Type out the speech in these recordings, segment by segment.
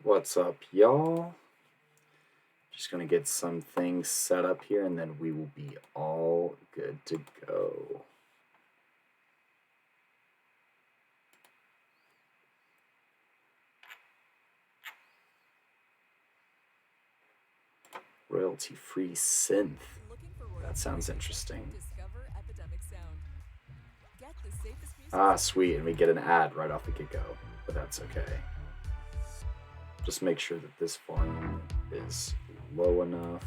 What's up, y'all? Just gonna get some things set up here and then we will be all good to go. Royalty-free synth. That sounds interesting. Sweet, and we get an ad right off the get-go, but that's okay. Just make sure that this volume is low enough.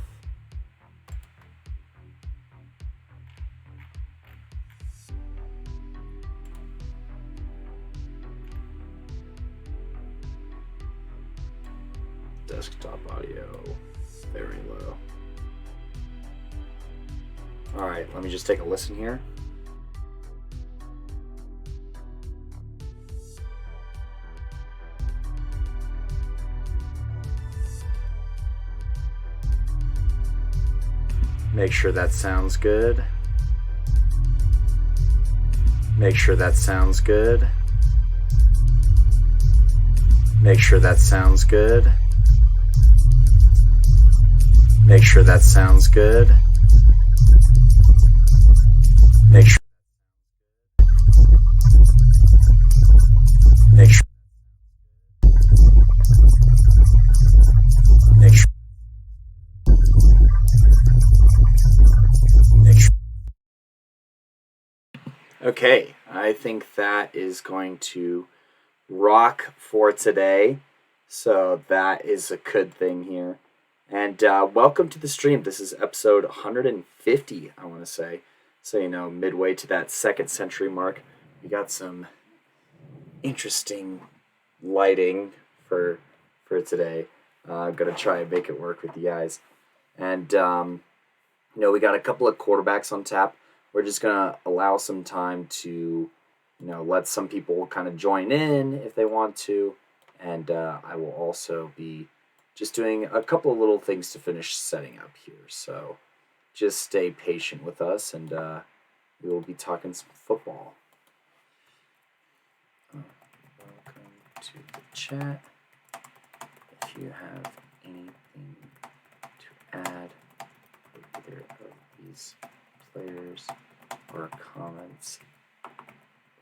Desktop audio, very low. All right, let me just take a listen here. Make sure that sounds good. Make sure that sounds good. Make sure that sounds good. Make sure that sounds good. Make sure. Make sure. Make sure. Make sure. Okay, I think that is going to rock for today. So that is a good thing here. And welcome to the stream. This is episode 150, I want to say. So, midway to that second century mark. We got some interesting lighting for today. I'm going to try and make it work with you guys. And, we got a couple of quarterbacks on tap. We're just going to allow some time to, let some people kind of join in if they want to. And I will also be just doing a couple of little things to finish setting up here. So just stay patient with us, and we will be talking some football. Welcome to the chat. If you have anything to add with either of these players or comments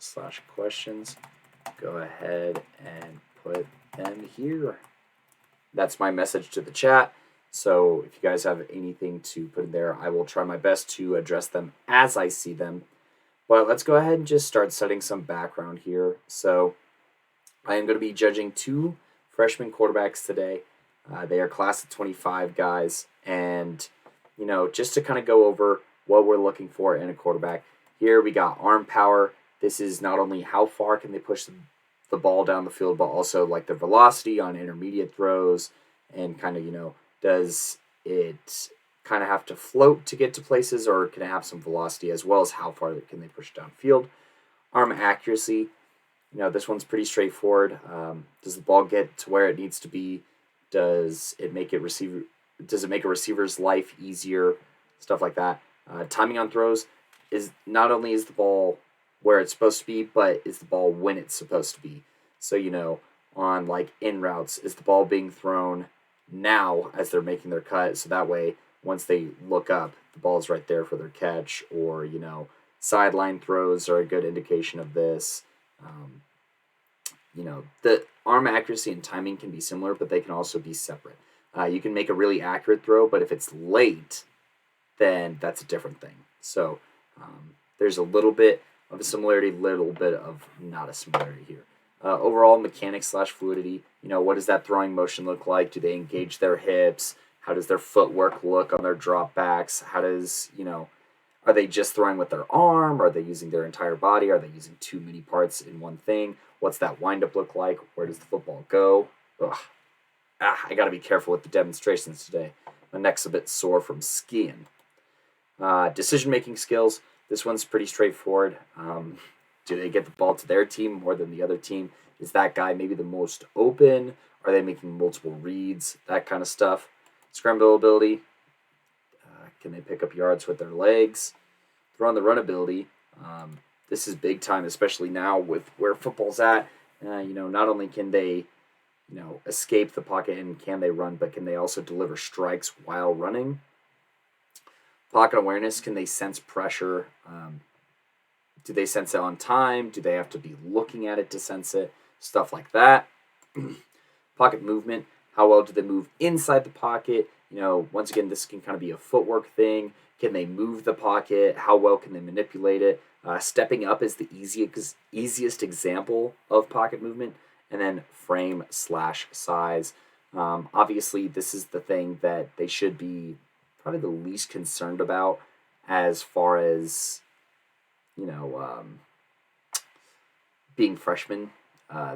/ questions, go ahead and put them here. That's my message to the chat. So if you guys have anything to put in there, I will try my best to address them as I see them. But let's go ahead and just start setting some background here. So I am going to be judging 2 freshman quarterbacks today. They are class of 25 guys. And, just to kind of go over what we're looking for in a quarterback. Here we got arm power. This is not only how far can they push the ball down the field, but also like the velocity on intermediate throws, and kind of, does it kind of have to float to get to places, or can it have some velocity as well as how far can they push downfield? Arm accuracy, this one's pretty straightforward. Does the ball get to where it needs to be? Does it make a receiver's life easier? Stuff like that. Timing on throws is not only is the ball where it's supposed to be, but is the ball when it's supposed to be. So, on like in routes, is the ball being thrown now as they're making their cut? So that way, once they look up, the ball's right there for their catch. Or, sideline throws are a good indication of this. The arm accuracy and timing can be similar, but they can also be separate. You can make a really accurate throw, but if it's late, then that's a different thing. So there's a little bit of a similarity, little bit of not a similarity here. Overall mechanics / fluidity, what does that throwing motion look like? Do they engage their hips? How does their footwork look on their dropbacks? How does, are they just throwing with their arm? Are they using their entire body? Are they using too many parts in one thing? What's that windup look like? Where does the football go? I got to be careful with the demonstrations today. My neck's a bit sore from skiing. Decision-making skills. This one's pretty straightforward. Do they get the ball to their team more than the other team? Is that guy maybe the most open? Are they making multiple reads? That kind of stuff. Scramble ability. Can they pick up yards with their legs? Throw on the run ability. This is big time, especially now with where football's at. Not only can they escape the pocket, and can they run, but can they also deliver strikes while running? Pocket awareness, can they sense pressure? Do they sense it on time? Do they have to be looking at it to sense it? Stuff like that. Pocket movement, how well do they move inside the pocket? Once again, this can kind of be a footwork thing. Can they move the pocket? How well can they manipulate it? Stepping up is the easiest example of pocket movement. And then frame/size. Obviously, this is the thing that they should be probably the least concerned about as far as, being freshmen.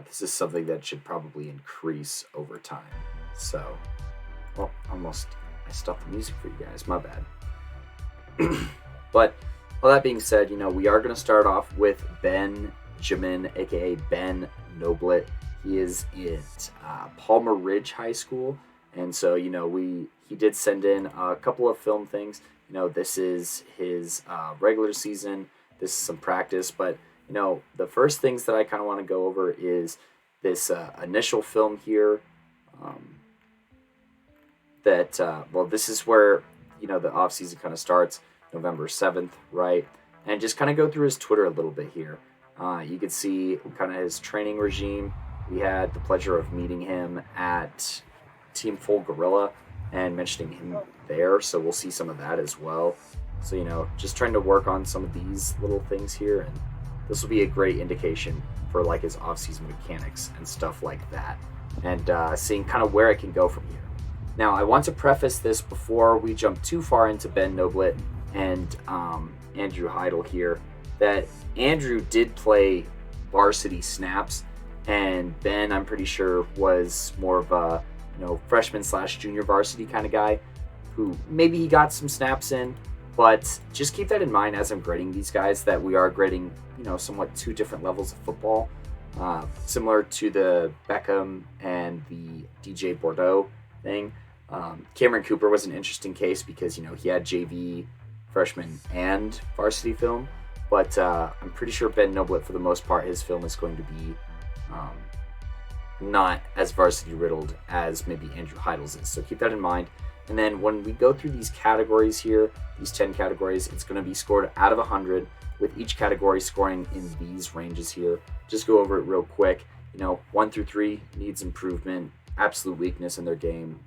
This is something that should probably increase over time. So, well, I stopped the music for you guys. My bad. But all that being said, we are going to start off with Benjamin, aka Ben Noblitt. He is at Palmer Ridge High School, and so he did send in a couple of film things. This is his regular season. This is some practice, but the first things that I kind of want to go over is this initial film here. This is where the off season kind of starts, November 7th, right? And just kind of go through his Twitter a little bit here. You could see kind of his training regime. We had the pleasure of meeting him at Team Full Gorilla and mentioning him there, so we'll see some of that as well. So, just trying to work on some of these little things here, and this will be a great indication for like his off-season mechanics and stuff like that, and seeing kind of where it can go from here. Now, I want to preface this before we jump too far into Ben Noblitt and Andrew Heidel here, that Andrew did play varsity snaps, and Ben, I'm pretty sure, was more of a freshman/junior varsity kind of guy who maybe he got some snaps in, but just keep that in mind as I'm grading these guys, that we are grading somewhat two different levels of football, similar to the Beckham and the DJ Bordeaux thing. Cameron Cooper was an interesting case because he had JV, freshman, and varsity film, but I'm pretty sure Ben Noblitt, for the most part, his film is going to be not as varsity riddled as maybe Andrew Heidel's is. So keep that in mind. And then when we go through these categories here, these 10 categories, it's going to be scored out of 100, with each category scoring in these ranges here. Just go over it real quick. 1 through 3 needs improvement, absolute weakness in their game,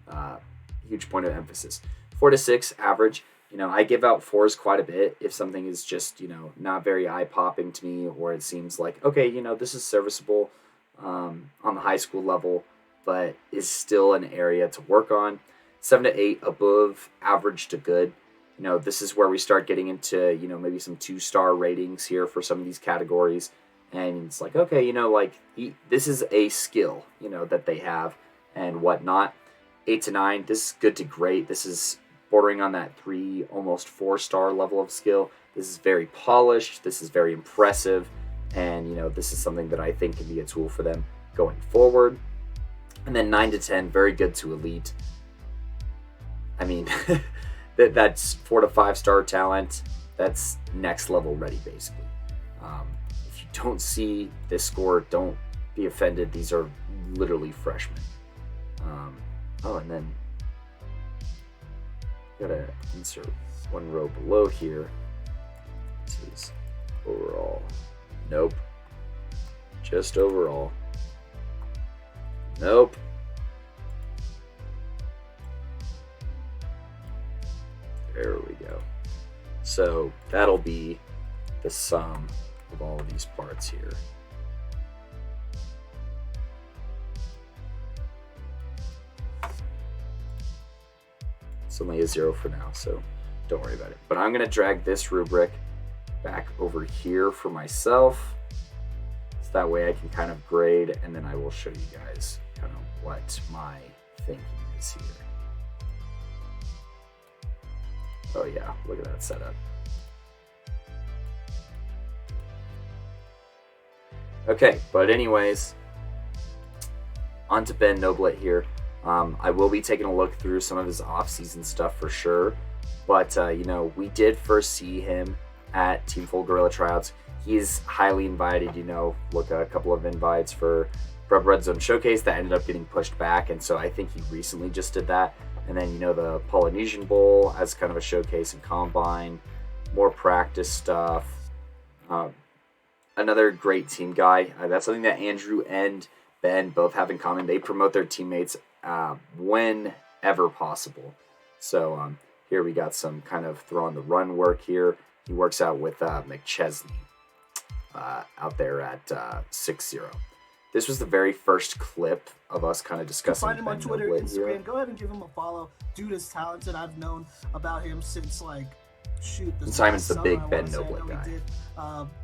huge point of emphasis. 4 to 6 average. I give out 4s quite a bit if something is just not very eye popping to me, or it seems like okay, this is serviceable on the high school level, but is still an area to work on. 7 to 8 above average to good. This is where we start getting into maybe some 2-star ratings here for some of these categories, and it's like okay, this is a skill that they have and whatnot. 8 to 9, this is good to great. This is bordering on that 3, almost 4-star level of skill. This is very polished. This is very impressive, and this is something that I think can be a tool for them going forward. And then 9 to 10, very good to elite. I mean, that's 4 to 5-star talent. That's next level ready, basically. If you don't see this score, don't be offended. These are literally freshmen. And then gotta insert one row below here. This is overall. Nope. Just overall. Nope. There we go. So that'll be the sum of all of these parts here. It's only a 0 for now, so don't worry about it. But I'm going to drag this rubric back over here for myself, so that way I can kind of grade, and then I will show you guys kind of what my thinking is here. Oh yeah, look at that setup. Okay, but anyways, on to Ben Noblitt here. I will be taking a look through some of his off-season stuff for sure, but we did first see him at Team Full Gorilla tryouts. He's highly invited. Look, a couple of invites for Scrub Red Zone Showcase that ended up getting pushed back, and so I think he recently just did that. And then, you know, the Polynesian Bowl as kind of a showcase and combine, more practice stuff. Another great team guy. That's something that Andrew and Ben both have in common. They promote their teammates whenever possible. So here we got some kind of throw on the run work here. He works out with McChesney out there at 6-0. This was the very first clip of us kind of discussing. Find him on Twitter, Instagram. Go ahead and give him a follow. Dude is talented. I've known about him since Simon's the big Ben Noblitt guy. We did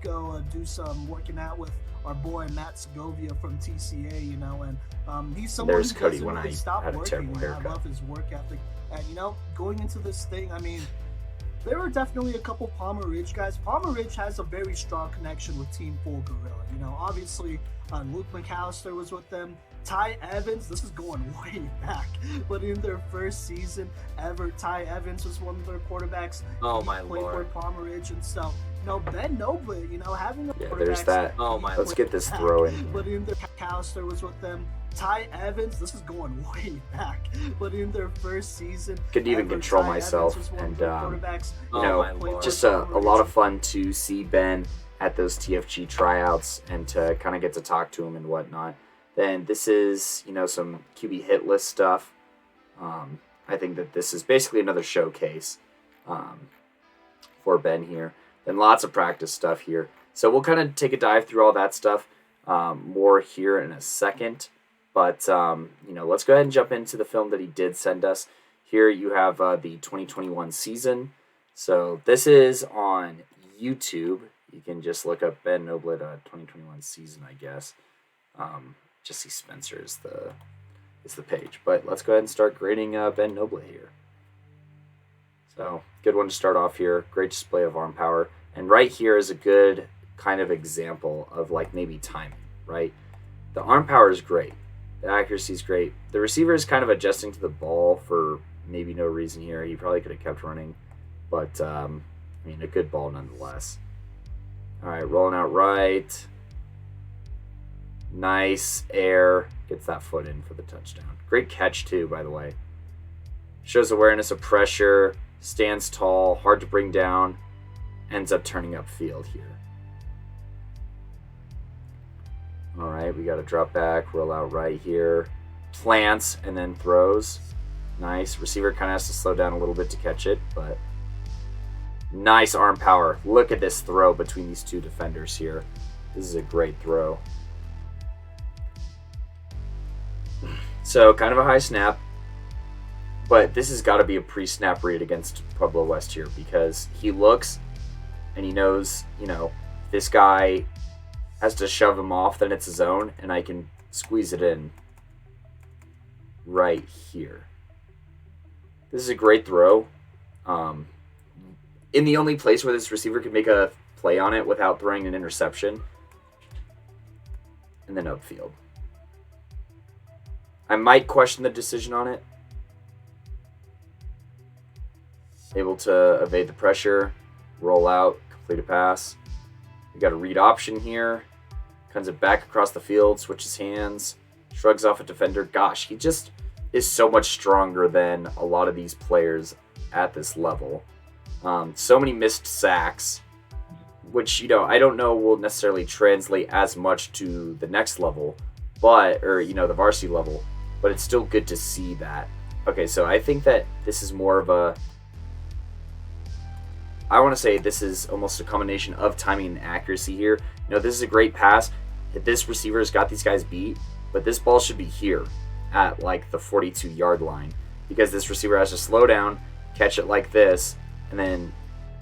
go do some working out with our boy Matt Segovia from TCA, you know, and he's someone There's who Kodey doesn't when really I stop had a working. terrible haircut. I love his work ethic, and you know, going into this thing, I mean, there were definitely a couple Palmer Ridge guys. Palmer Ridge has a very strong connection with Team Full Gorilla. You know, obviously Luke McAllister was with them. Ty Evans, this is going way back, but in their first season ever, Ty Evans was one of their quarterbacks. Oh, he my played Lord. for Palmer Ridge and stuff. You know, Ben Noblitt, you know, having a quarterback. There's that. Oh, my Let's get this throw in. But in their McAllister was with them. Ty Evans, this is going way back, but in their first season, Couldn't even control Ty myself, Evans was one and of their quarterbacks. you know, my Lord. just a lot of fun to see Ben at those TFG tryouts and to kind of get to talk to him and whatnot. Then this is, you know, some QB hit list stuff. I think that this is basically another showcase for Ben here. Then lots of practice stuff here. So we'll kind of take a dive through all that stuff more here in a second. But, you know, let's go ahead and jump into the film that he did send us. Here you have the 2021 season. So this is on YouTube. You can just look up Ben Noblitt 2021 season, I guess. Jesse Spencer is the page. But let's go ahead and start grading Ben Noblitt here. So good one to start off here. Great display of arm power. And right here is a good kind of example of like maybe timing, right? The arm power is great. The accuracy is great. The receiver is kind of adjusting to the ball for maybe no reason here. He probably could have kept running. But, I mean, a good ball nonetheless. All right, rolling out right. Nice air. Gets that foot in for the touchdown. Great catch, too, by the way. Shows awareness of pressure. Stands tall. Hard to bring down. Ends up turning upfield here. All right, we got to drop back. Roll out right here. Plants and then throws. Nice. Receiver kind of has to slow down a little bit to catch it, but nice arm power. Look at this throw between these two defenders here. This is a great throw. So kind of a high snap, but this has got to be a pre-snap read against Pueblo West here because he looks and he knows, you know, this guy has to shove him off, then it's his own, and I can squeeze it in right here. This is a great throw. In the only place where this receiver could make a play on it without throwing an interception. And then upfield. I might question the decision on it. Able to evade the pressure, roll out, complete a pass. We got a read option here. Comes it back across the field, switches hands, shrugs off a defender. Gosh, he just is so much stronger than a lot of these players at this level. So many missed sacks, which, you know, I don't know will necessarily translate as much to the next level, or, you know, the varsity level, but it's still good to see that. Okay, so I think that this is more of I want to say this is almost a combination of timing and accuracy here. You know, this is a great pass. This receiver has got these guys beat, but this ball should be here at like the 42-yard line because this receiver has to slow down, catch it like this, and then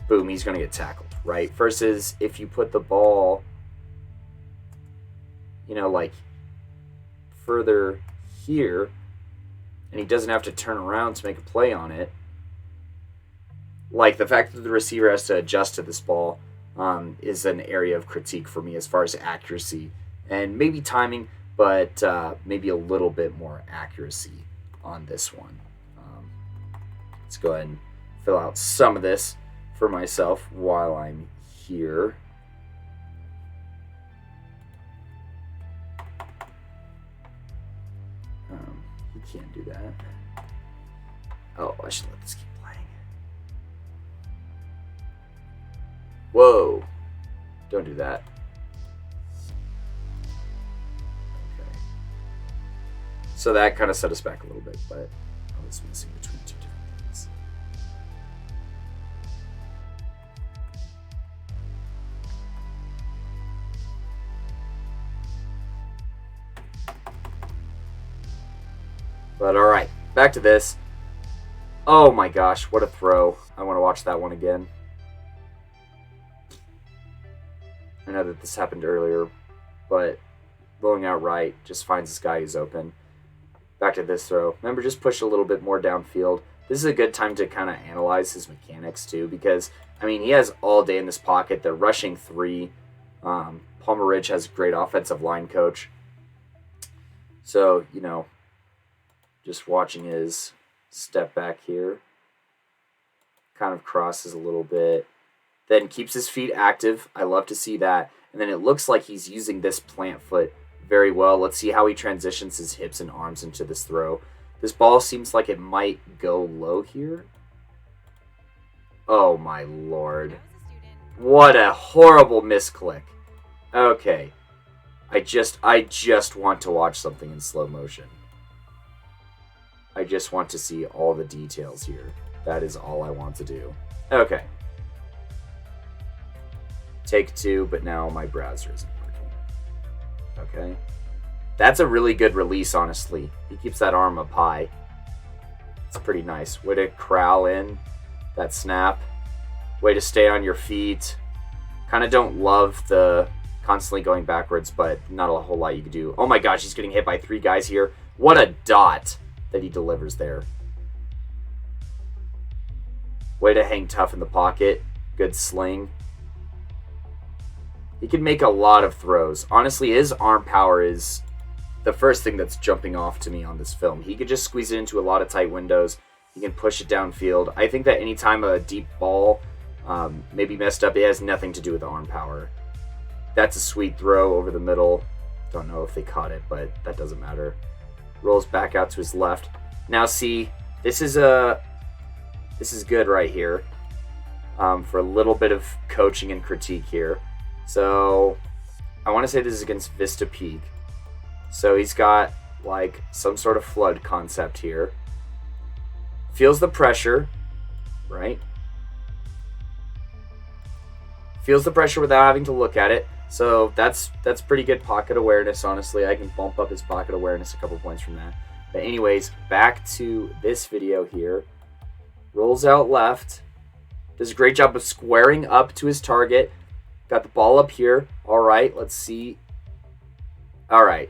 boom, he's going to get tackled, right? Versus if you put the ball, you know, like further here, and he doesn't have to turn around to make a play on it. Like the fact that the receiver has to adjust to this ball is an area of critique for me as far as accuracy and maybe timing, but maybe a little bit more accuracy on this one. Let's go ahead and fill out some of this for myself while I'm here. Can't do that. Oh, I should let this keep playing. Whoa. Don't do that. Okay. So that kind of set us back a little bit, but I was missing between two different things. But all right, back to this. Oh my gosh, what a throw. I want to watch that one again. I know that this happened earlier, but rolling out right just finds this guy who's open. Back to this throw. Remember, just push a little bit more downfield. This is a good time to kind of analyze his mechanics too, because, I mean, he has all day in this pocket. They're rushing 3. Palmer Ridge has a great offensive line coach. So, you know, just watching his step back here. Kind of crosses a little bit. Then keeps his feet active. I love to see that. And then it looks like he's using this plant foot very well. Let's see how he transitions his hips and arms into this throw. This ball seems like it might go low here. Oh my lord. What a horrible misclick. Okay. I just want to watch something in slow motion. I just want to see all the details here. That is all I want to do. Okay. Take 2, but now my browser isn't working. Okay. That's a really good release, honestly. He keeps that arm up high. It's pretty nice. Way to corral in that snap. Way to stay on your feet. Kind of don't love the constantly going backwards, but not a whole lot you can do. Oh my gosh, he's getting hit by 3 guys here. What a dot that he delivers there. Way to hang tough in the pocket. Good sling. He can make a lot of throws. Honestly, his arm power is the first thing that's jumping off to me on this film. He could just squeeze it into a lot of tight windows. He can push it downfield. I think that anytime a deep ball maybe messed up, it has nothing to do with the arm power. That's a sweet throw over the middle. Don't know if they caught it, but that doesn't matter. Rolls back out to his left. Now see, this is good right here for a little bit of coaching and critique here. So I want to say this is against Vista Peak. So he's got like some sort of flood concept here. Feels the pressure, right? Feels the pressure without having to look at it. So that's pretty good pocket awareness, honestly. I can bump up his pocket awareness a couple points from that. But anyways, back to this video here. Rolls out left. Does a great job of squaring up to his target. Got the ball up here. All right, let's see. All right.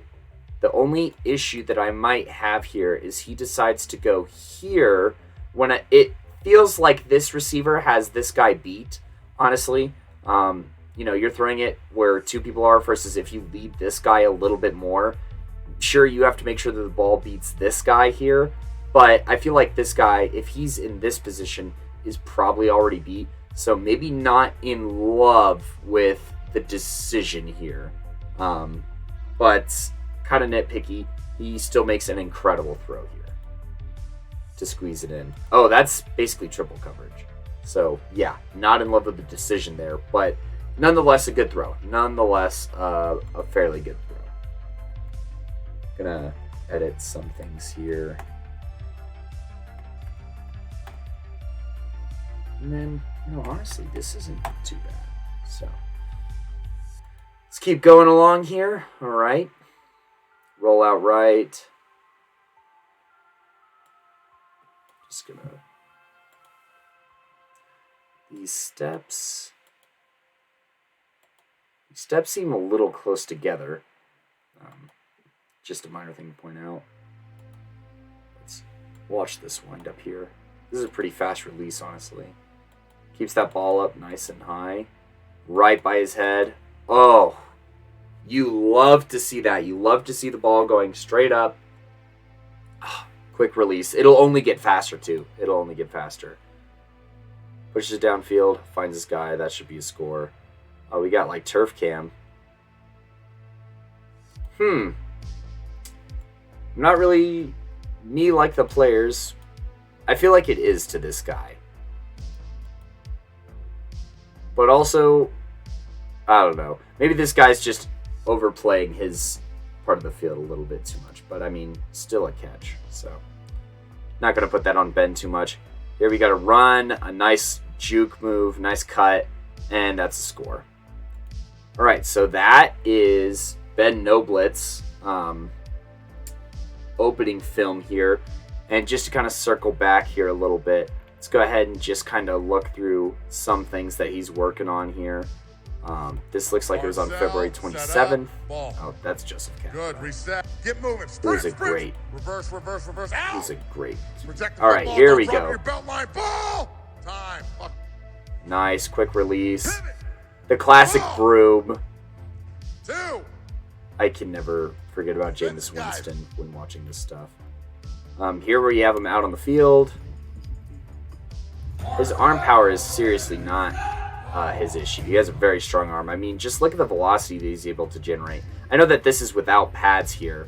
The only issue that I might have here is he decides to go here when it feels like this receiver has this guy beat, honestly. You know, you're throwing it where 2 people are versus if you lead this guy a little bit more. Sure, you have to make sure that the ball beats this guy here, but I feel like this guy, if he's in this position, is probably already beat. So maybe not in love with the decision here. But kind of nitpicky. He still makes an incredible throw here to squeeze it in. Oh, that's basically triple coverage. So yeah, not in love with the decision there, but nonetheless a good throw. Nonetheless, a fairly good throw. Gonna edit some things here. And then, you know, honestly, this isn't too bad. So let's keep going along here. All right. Roll out right. Just gonna... These steps seem a little close together. Just a minor thing to point out. Let's watch this wind up here. This is a pretty fast release, honestly. Keeps that ball up nice and high. Right by his head. Oh, you love to see that. You love to see the ball going straight up. Quick release. It'll only get faster, too. It'll only get faster. Pushes it downfield. Finds this guy. That should be a score. Oh, we got like turf cam. I'm not really me like the players, I feel like it is to this guy. But also, I don't know. Maybe this guy's just overplaying his part of the field a little bit too much. But, I mean, still a catch. So, not going to put that on Ben too much. Here we got a run, a nice juke move, nice cut, and that's a score. All right, so that is Ben Noblitt's opening film here. And just to kind of circle back here a little bit, let's go ahead and just kind of look through some things that he's working on here. This looks like it was on February 27th. Oh, that's Joseph Cat. Good, reset. Get moving. It was a great. Reverse. It was a great. Protect the All right, football, here don't we drop go. Your belt line. Ball. Time. Nice, quick release. Pivot. The classic broom. 2. I can never forget about Jameis Winston when watching this stuff. Here we have him out on the field. His arm power is seriously not his issue. He has a very strong arm. I mean, just look at the velocity that he's able to generate. I know that this is without pads here,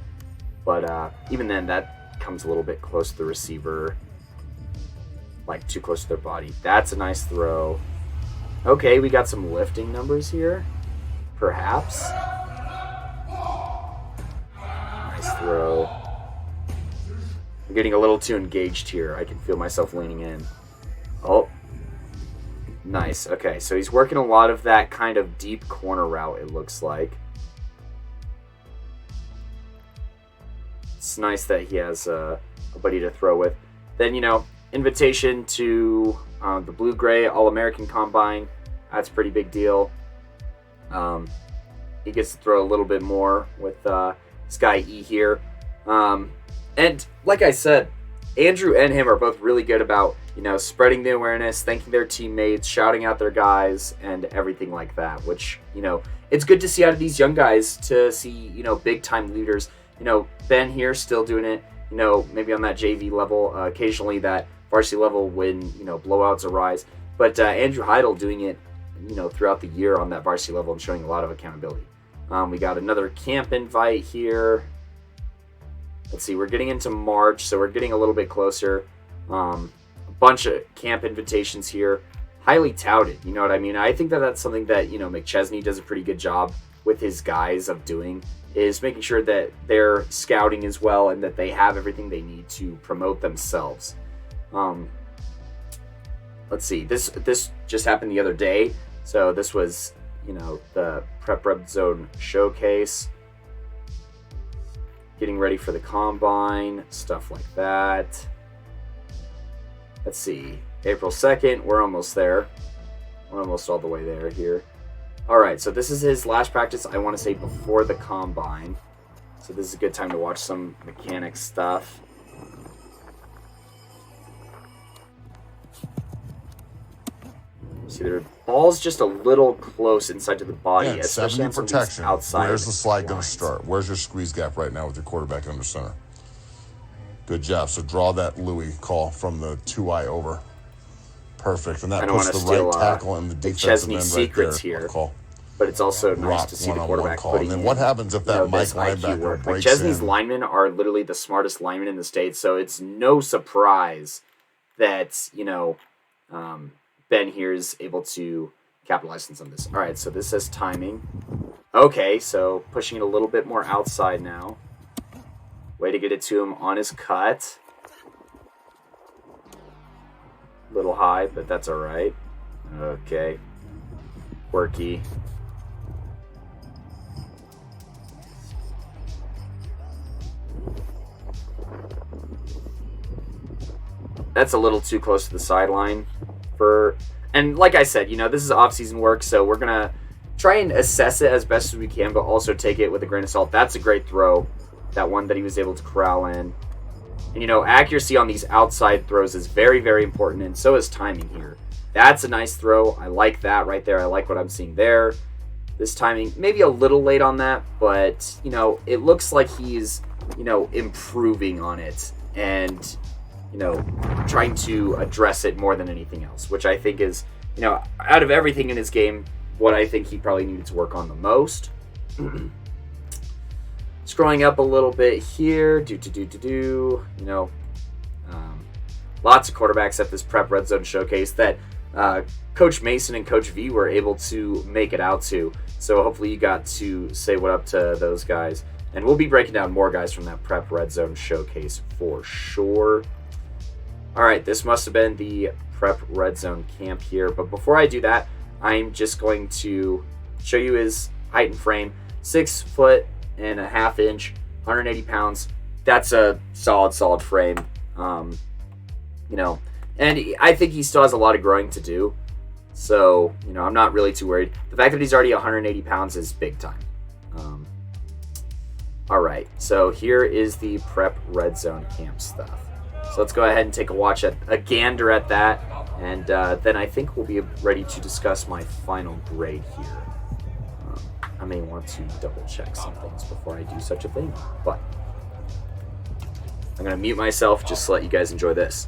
but even then, that comes a little bit close to the receiver, like too close to their body. That's a nice throw. Okay, we got some lifting numbers here, perhaps. Nice throw. I'm getting a little too engaged here. I can feel myself leaning in. Oh, nice. Okay, so he's working a lot of that kind of deep corner route, it looks like. It's nice that he has a buddy to throw with. Then, invitation to the Blue-Gray All-American Combine. That's a pretty big deal. He gets to throw a little bit more with this guy E here. And like I said, Andrew and him are both really good about, spreading the awareness, thanking their teammates, shouting out their guys, and everything like that, which, it's good to see out of these young guys to see, big-time leaders. Ben here still doing it, maybe on that JV level, occasionally that varsity level when, blowouts arise. But Andrew Heidel doing it, throughout the year on that varsity level and showing a lot of accountability. We got another camp invite here. Let's see, we're getting into March, so we're getting a little bit closer. A bunch of camp invitations here. Highly touted, you know what I mean? I think that that's something that, McChesney does a pretty good job with his guys of doing, is making sure that they're scouting as well and that they have everything they need to promote themselves. Let's see, this just happened the other day. So this was, the Prep Red Zone Showcase. Getting ready for the Combine, stuff like that. Let's see, April 2nd, we're almost there. We're almost all the way there here. All right, so this is his last practice, I want to say, before the Combine. So this is a good time to watch some mechanics stuff. See, their ball's just a little close inside to the body, Yeah, especially on 70 some of these protection. outside Where's the slide going to lines. start? Where's your squeeze gap right now with your quarterback under center? Good job. So draw that Louis call from the 2-eye over. Perfect. And I that don't puts want the to right steal tackle and the defensive McChesney end right secrets there. here, Call. but it's also nice Rock to see the one-on-one quarterback call. putting And then in, what happens if that Mike this IQ linebacker work. breaks McChesney's in? linemen are literally the smartest linemen in the state, so it's no surprise that, Ben here is able to capitalize on some of this. All right, so this says timing. Okay, so pushing it a little bit more outside now. Way to get it to him on his cut. Little high, but that's all right. Okay. Quirky. That's a little too close to the sideline for... And like I said, this is off-season work, so we're going to try and assess it as best as we can, but also take it with a grain of salt. That's a great throw, that one that he was able to corral in. And, accuracy on these outside throws is very, very important, and so is timing here. That's a nice throw. I like that right there. I like what I'm seeing there. This timing, maybe a little late on that, but, it looks like he's, improving on it and, trying to address it more than anything else, which I think is, out of everything in his game, what I think he probably needed to work on the most. Scrolling up a little bit here, lots of quarterbacks at this Prep Red Zone Showcase that Coach Mason and Coach V were able to make it out to. So hopefully you got to say what up to those guys. And we'll be breaking down more guys from that Prep Red Zone Showcase for sure. All right, this must have been the Prep Red Zone camp here. But before I do that, I'm just going to show you his height and frame. 6'1.5" 180 pounds. That's a solid frame. And I think he still has a lot of growing to do. So, I'm not really too worried. The fact that he's already 180 pounds is big time. All right, so here is the Prep Red Zone camp stuff. So let's go ahead and take a gander at that, and then I think we'll be ready to discuss my final grade here. I may want to double check some things before I do such a thing, but I'm going to mute myself just to let you guys enjoy this.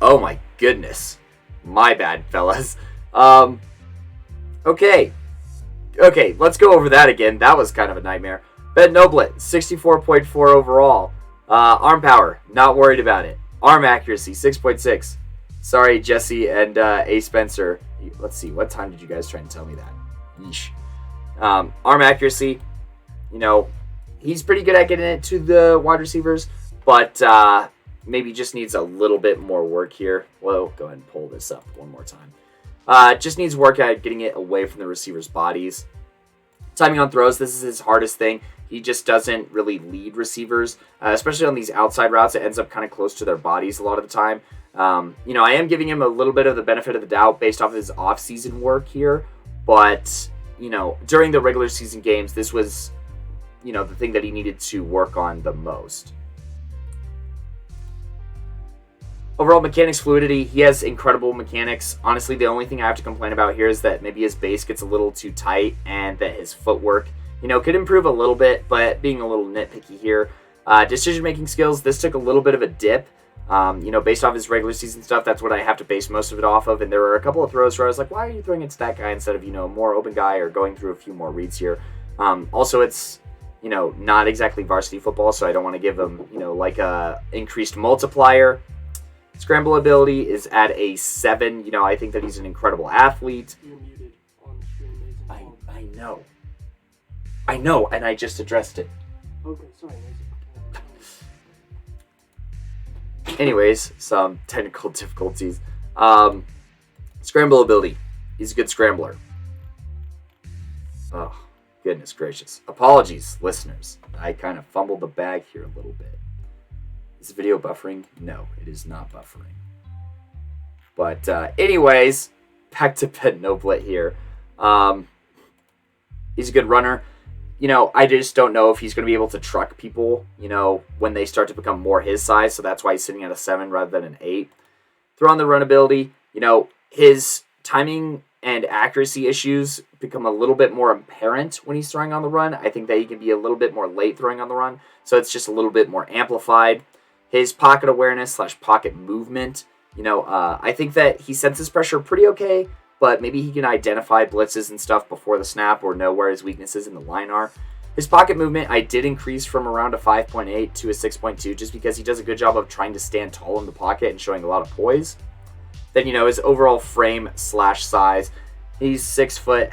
Oh my goodness. My bad, fellas. Okay, let's go over that again. That was kind of a nightmare. Ben Noblitt, 64.4 overall. Arm power, not worried about it. Arm accuracy, 6.6. Sorry, Jesse and A. Spencer. Let's see, what time did you guys try and tell me that? Yeesh. Arm accuracy, he's pretty good at getting it to the wide receivers, but maybe just needs a little bit more work here. Well, go ahead and pull this up one more time. Just needs work at getting it away from the receivers' bodies. Timing on throws, this is his hardest thing. He just doesn't really lead receivers, especially on these outside routes. It ends up kind of close to their bodies a lot of the time. I am giving him a little bit of the benefit of the doubt based off his off-season work here, but, during the regular season games, this was, the thing that he needed to work on the most. Overall mechanics fluidity, he has incredible mechanics. Honestly, the only thing I have to complain about here is that maybe his base gets a little too tight and that his footwork, could improve a little bit, but being a little nitpicky here. Decision-making skills, this took a little bit of a dip. Based off his regular season stuff, that's what I have to base most of it off of. And there were a couple of throws where I was like, why are you throwing it to that guy instead of, a more open guy or going through a few more reads here. Also, it's, not exactly varsity football, so I don't want to give him, like a increased multiplier. Scramble ability is at a 7. I think that he's an incredible athlete. You're muted on the stream. I know, and I just addressed it. Okay, sorry. Anyways, some technical difficulties. Scramble ability. He's a good scrambler. Oh, goodness gracious. Apologies, listeners. I kind of fumbled the bag here a little bit. Is the video buffering? No, it is not buffering. But anyways, back to Ben Noblitt here. He's a good runner. I just don't know if he's going to be able to truck people, when they start to become more his size. So that's why he's sitting at a 7 rather than an 8. Throw on the run ability. His timing and accuracy issues become a little bit more apparent when he's throwing on the run. I think that he can be a little bit more late throwing on the run. So it's just a little bit more amplified. His pocket awareness / pocket movement, I think that he senses pressure pretty okay, but maybe he can identify blitzes and stuff before the snap or know where his weaknesses in the line are. His pocket movement, I did increase from around a 5.8 to a 6.2 just because he does a good job of trying to stand tall in the pocket and showing a lot of poise. Then, his overall frame / size, he's 6'1.5",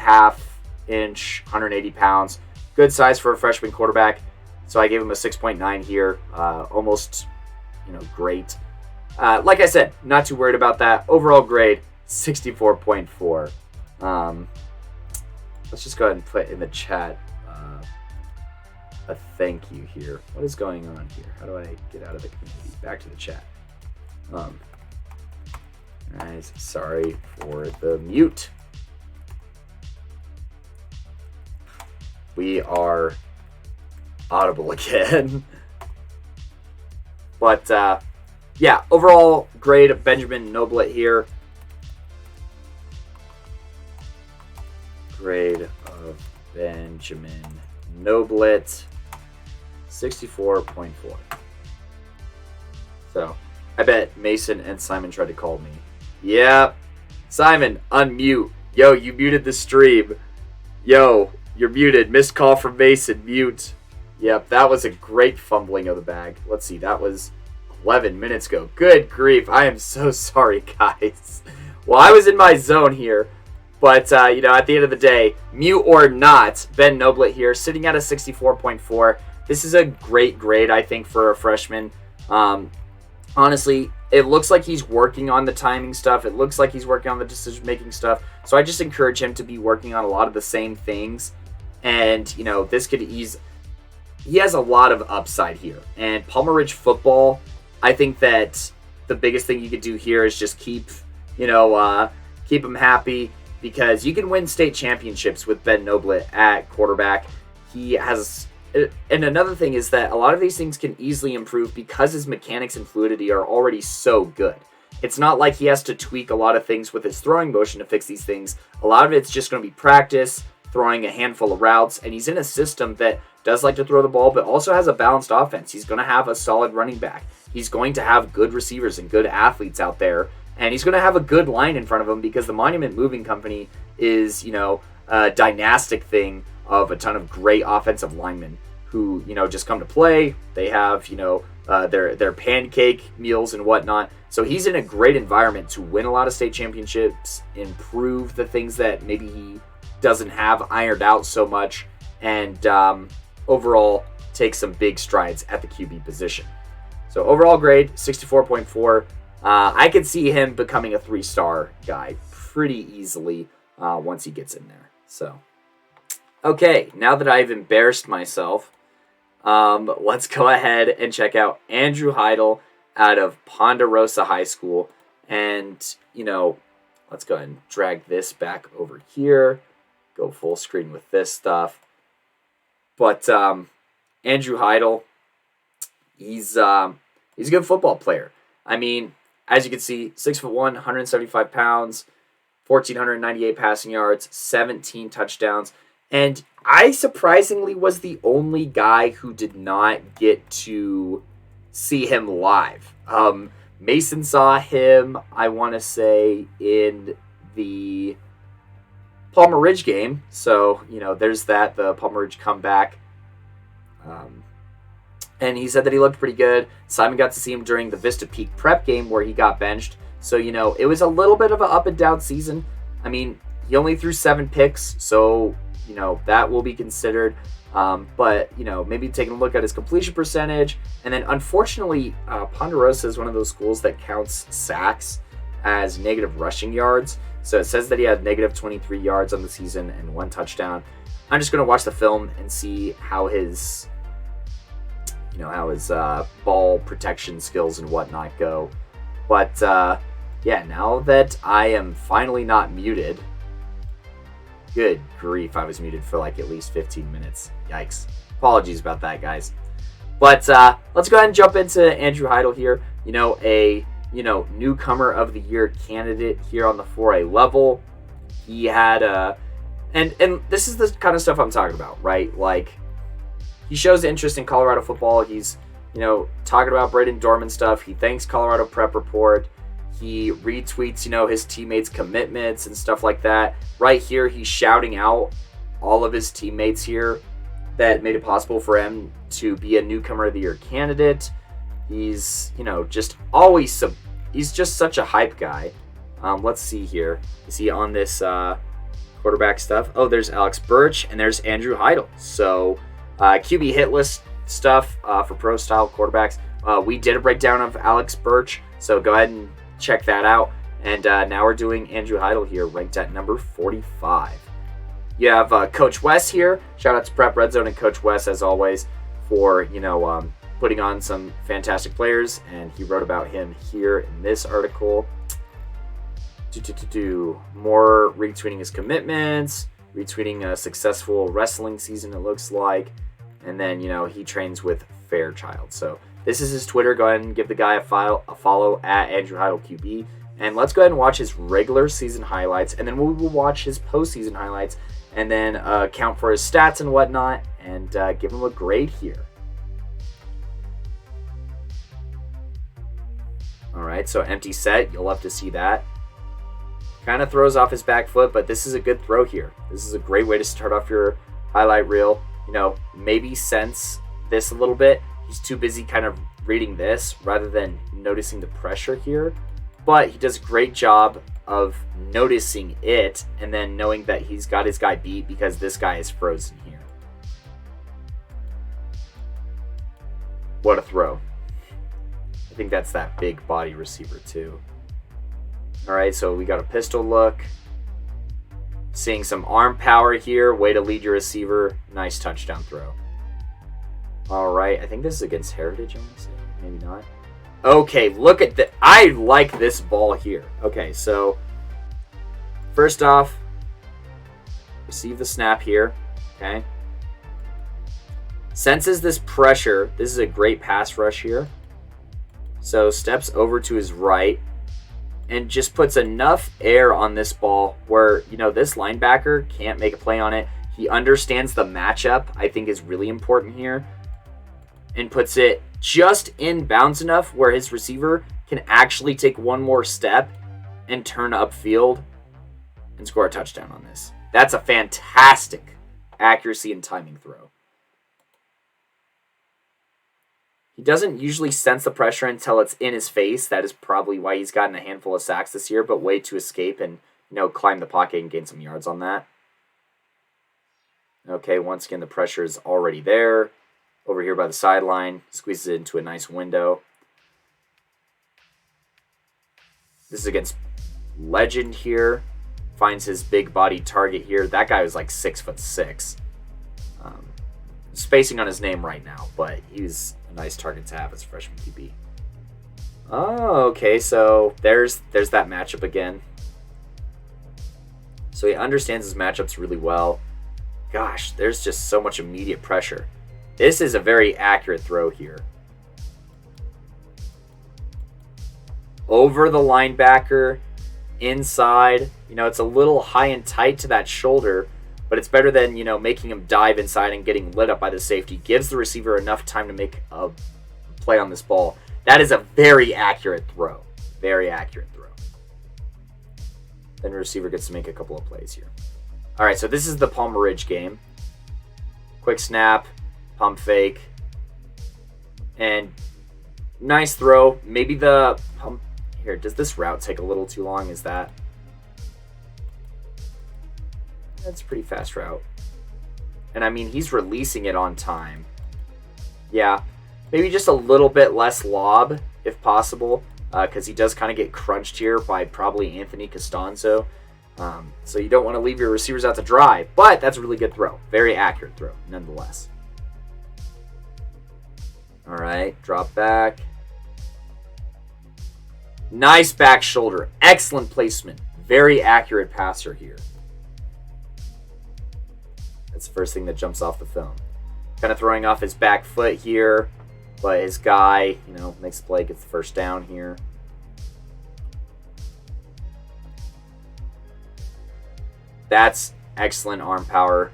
180 pounds. Good size for a freshman quarterback, so I gave him a 6.9 here, almost great. Like I said, not too worried about that. Overall grade, 64.4. Let's just go ahead and put in the chat a thank you here. What is going on here? How do I get out of the community? Back to the chat. Guys, sorry for the mute. We are audible again. But, yeah, overall grade of Benjamin Noblitt here. Grade of Benjamin Noblitt, 64.4. So, I bet Mason and Simon tried to call me. Yep. Simon, unmute. Yo, you muted the stream. Yo, you're muted. Missed call from Mason. Mute. Yep, that was a great fumbling of the bag. Let's see, that was 11 minutes ago. Good grief. I am so sorry, guys. Well, I was in my zone here. But, you know, at the end of the day, mute or not, Ben Noblitt here, sitting at a 64.4. This is a great grade, I think, for a freshman. Honestly, it looks like he's working on the timing stuff. It looks like he's working on the decision-making stuff. So I just encourage him to be working on a lot of the same things. And, you know, this could ease... He has a lot of upside here. And Palmer Ridge football, I think that the biggest thing you could do here is just keep him happy. Because you can win state championships with Ben Noblitt at quarterback. He has... And another thing is that a lot of these things can easily improve because his mechanics and fluidity are already so good. It's not like he has to tweak a lot of things with his throwing motion to fix these things. A lot of it's just going to be practice, throwing a handful of routes, and he's in a system that does like to throw the ball, but also has a balanced offense. He's going to have a solid running back. He's going to have good receivers and good athletes out there, and he's going to have a good line in front of him because the Monument Moving Company is, you know, a dynastic thing of a ton of great offensive linemen who, you know, just come to play. They have, you know, their pancake meals and whatnot. So he's in a great environment to win a lot of state championships, improve the things that maybe he doesn't have ironed out so much, and overall take some big strides at the QB position. So overall grade, 64.4. I could see him becoming a 3-star guy pretty easily once he gets in there. So, okay, now that I've embarrassed myself, let's go ahead and check out Andrew Heidel out of Ponderosa High School. And, you know, let's go ahead and drag this back over here. Go full screen with this stuff. But Andrew Heidel, he's a good football player. I mean, as you can see, 6'1", 175 pounds, 1,498 passing yards, 17 touchdowns. And I surprisingly was the only guy who did not get to see him live. Mason saw him, I want to say, in the Palmer Ridge game. So, you know, there's that, the Palmer Ridge comeback. And he said that he looked pretty good. Simon got to see him during the Vista Peak prep game where he got benched. So, you know, it was a little bit of an up and down season. I mean, he only threw 7 picks, so, you know, that will be considered. But, you know, maybe taking a look at his completion percentage. And then, unfortunately, Ponderosa is one of those schools that counts sacks as negative rushing yards. So it says that he had negative 23 yards on the season and 1 touchdown. I'm just going to watch the film and see how his ball protection skills and whatnot go. But, yeah, now that I am finally not muted, good grief, I was muted for like at least 15 minutes. Yikes. Apologies about that, guys. But let's go ahead and jump into Andrew Heidel here. You know, a newcomer of the year candidate here on the 4A level. He had and this is the kind of stuff I'm talking about, right? Like, he shows interest in Colorado football. He's, you know, talking about Braden Dorman stuff. He thanks Colorado Prep Report. He retweets, you know, his teammates' commitments and stuff like that. Right here, he's shouting out all of his teammates here that made it possible for him to be a newcomer of the year candidate. He's, you know, just always he's just such a hype guy. Let's see here. Is he on this quarterback stuff? Oh, there's Alex Birch and there's Andrew Heidel. So QB hit list stuff for pro style quarterbacks. We did a breakdown of Alex Birch, so go ahead and check that out. And now we're doing Andrew Heidel here, ranked at number 45. You have Coach Wes here. Shout out to Prep Red Zone and Coach Wes as always. for, putting on some fantastic players, and he wrote about him here in this article. More retweeting his commitments, retweeting a successful wrestling season, it looks like, and then, he trains with Fairchild. So this is his Twitter. Go ahead and give the guy a follow at Andrew Heidel QB. And let's go ahead and watch his regular season highlights, and then we will watch his postseason highlights, and then count for his stats and whatnot, and give him a grade here. All right, so empty set. You'll love to see that. Kind of throws off his back foot, but this is a good throw here. This is a great way to start off your highlight reel. Maybe sense this a little bit. He's too busy kind of reading this rather than noticing the pressure here. But he does a great job of noticing it and then knowing that he's got his guy beat because this guy is frozen here. What a throw. I think that's that big body receiver too. All right, so we got a pistol look. Seeing some arm power here. Way to lead your receiver. Nice touchdown throw. All right, I think this is against Heritage, I want to say. Maybe not. Okay, look at that. I like this ball here. Okay, so first off, receive the snap here. Okay. Senses this pressure. This is a great pass rush here. So steps over to his right and just puts enough air on this ball where, this linebacker can't make a play on it. He understands the matchup, I think is really important here, and puts it just in bounds enough where his receiver can actually take one more step and turn upfield and score a touchdown on this. That's a fantastic accuracy and timing throw. He doesn't usually sense the pressure until it's in his face. That is probably why he's gotten a handful of sacks this year, but way to escape and, climb the pocket and gain some yards on that. Okay, once again, the pressure is already there. Over here by the sideline, squeezes it into a nice window. This is against Legend here. Finds his big body target here. That guy was like 6'6". Spacing on his name right now, but he's a nice target to have as a freshman QB. Oh, okay, so there's that matchup again. So he understands his matchups really well. Gosh, there's just so much immediate pressure. This is a very accurate throw here. Over the linebacker, inside. It's a little high and tight to that shoulder, but it's better than, making him dive inside and getting lit up by the safety. Gives the receiver enough time to make a play on this ball. That is a very accurate throw. Very accurate throw. Then the receiver gets to make a couple of plays here. All right, so this is the Palmer Ridge game. Quick snap, pump fake, and nice throw. Maybe the pump here. Does this route take a little too long? Is that? That's a pretty fast route. And I mean, he's releasing it on time. Yeah, maybe just a little bit less lob if possible, because he does kind of get crunched here by probably Anthony Costanzo. So you don't want to leave your receivers out to dry, but that's a really good throw. Very accurate throw, nonetheless. All right, drop back. Nice back shoulder. Excellent placement. Very accurate passer here. That's the first thing that jumps off the film. Kind of throwing off his back foot here, but his guy, makes the play, gets the first down here. That's excellent arm power.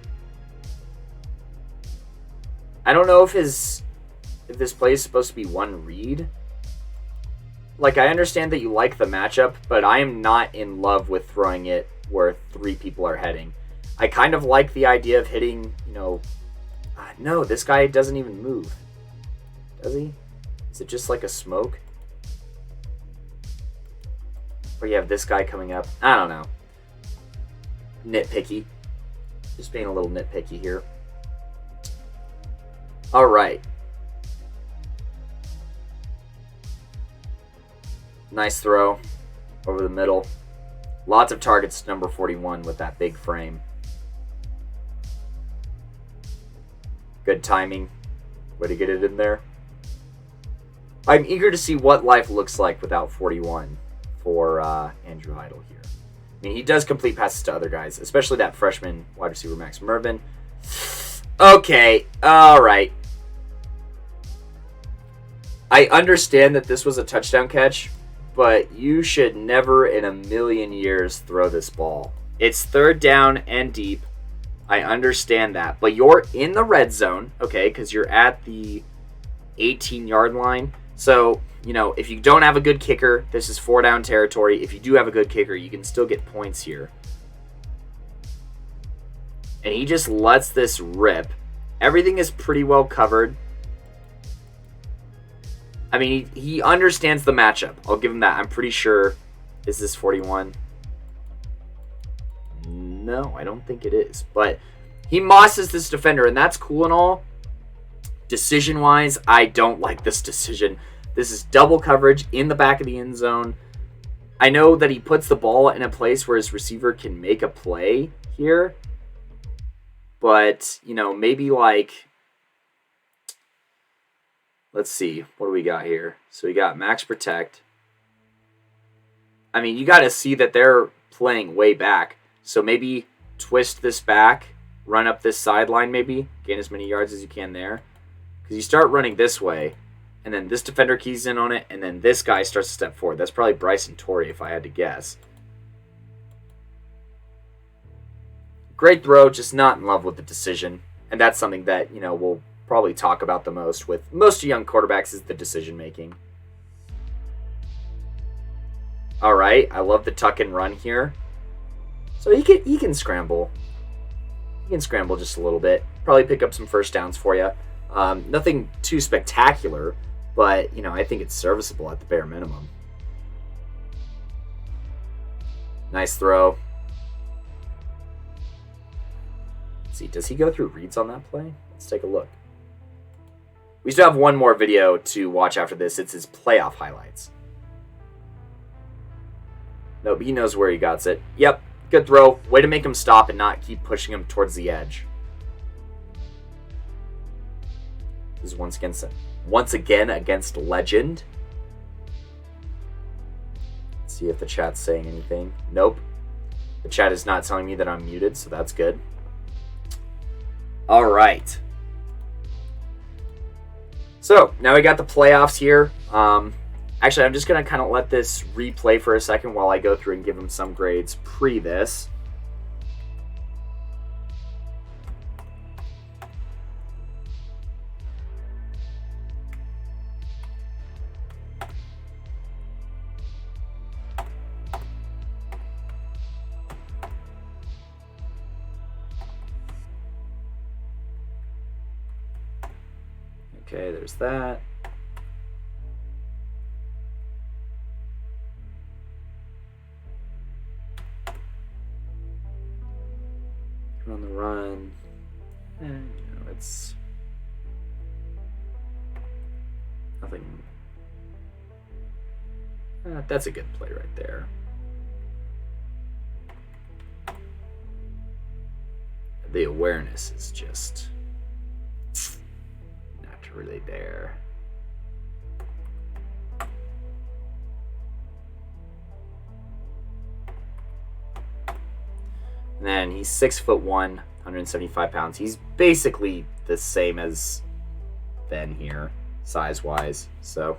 I don't know if this play is supposed to be one read. Like, I understand that you like the matchup, but I am not in love with throwing it where three people are heading. I kind of like the idea of hitting, no, this guy doesn't even move. Does he? Is it just like a smoke? Or you have this guy coming up? I don't know. Nitpicky. Just being a little nitpicky here. All right. Nice throw over the middle. Lots of targets, number 41 with that big frame. Good timing. Way to get it in there. I'm eager to see what life looks like without 41 for Andrew Heidel here. I mean, he does complete passes to other guys, especially that freshman wide receiver Max Mervin. Okay, all right. I understand that this was a touchdown catch, but you should never in a million years throw this ball. It's third down and deep. I understand that. But you're in the red zone, okay, because you're at the 18-yard line. So, if you don't have a good kicker, this is 4-down territory. If you do have a good kicker, you can still get points here. And he just lets this rip. Everything is pretty well covered. I mean, he understands the matchup. I'll give him that. I'm pretty sure. Is this 41? No, I don't think it is. But he mosses this defender, and that's cool and all. Decision-wise, I don't like this decision. This is double coverage in the back of the end zone. I know that he puts the ball in a place where his receiver can make a play here. But, maybe like... Let's see. What do we got here? So we got max protect. I mean, you got to see that they're playing way back. So maybe twist this back, run up this sideline maybe, gain as many yards as you can there. Because you start running this way, and then this defender keys in on it, and then this guy starts to step forward. That's probably Bryson Torrey if I had to guess. Great throw, just not in love with the decision. And that's something that, we'll probably talk about the most with most young quarterbacks is the decision making. All right, I love the tuck and run here. So he can scramble. He can scramble just a little bit. Probably pick up some first downs for you. Nothing too spectacular, but I think it's serviceable at the bare minimum. Nice throw. Let's see, does he go through reads on that play? Let's take a look. We still have one more video to watch after this. It's his playoff highlights. Nope, he knows where he got it. Yep, good throw. Way to make him stop and not keep pushing him towards the edge. This is once again against legend. Let's see if the chat's saying anything. Nope. The chat is not telling me that I'm muted, so that's good. All right. So, now we got the playoffs here. Actually, I'm just going to kind of let this replay for a second while I go through and give him some grades pre this. Okay, there's that. On the run. And, it's nothing. That's a good play right there. The awareness is just really there. And then he's 6'1", 175 pounds. He's basically the same as Ben here, size-wise. So,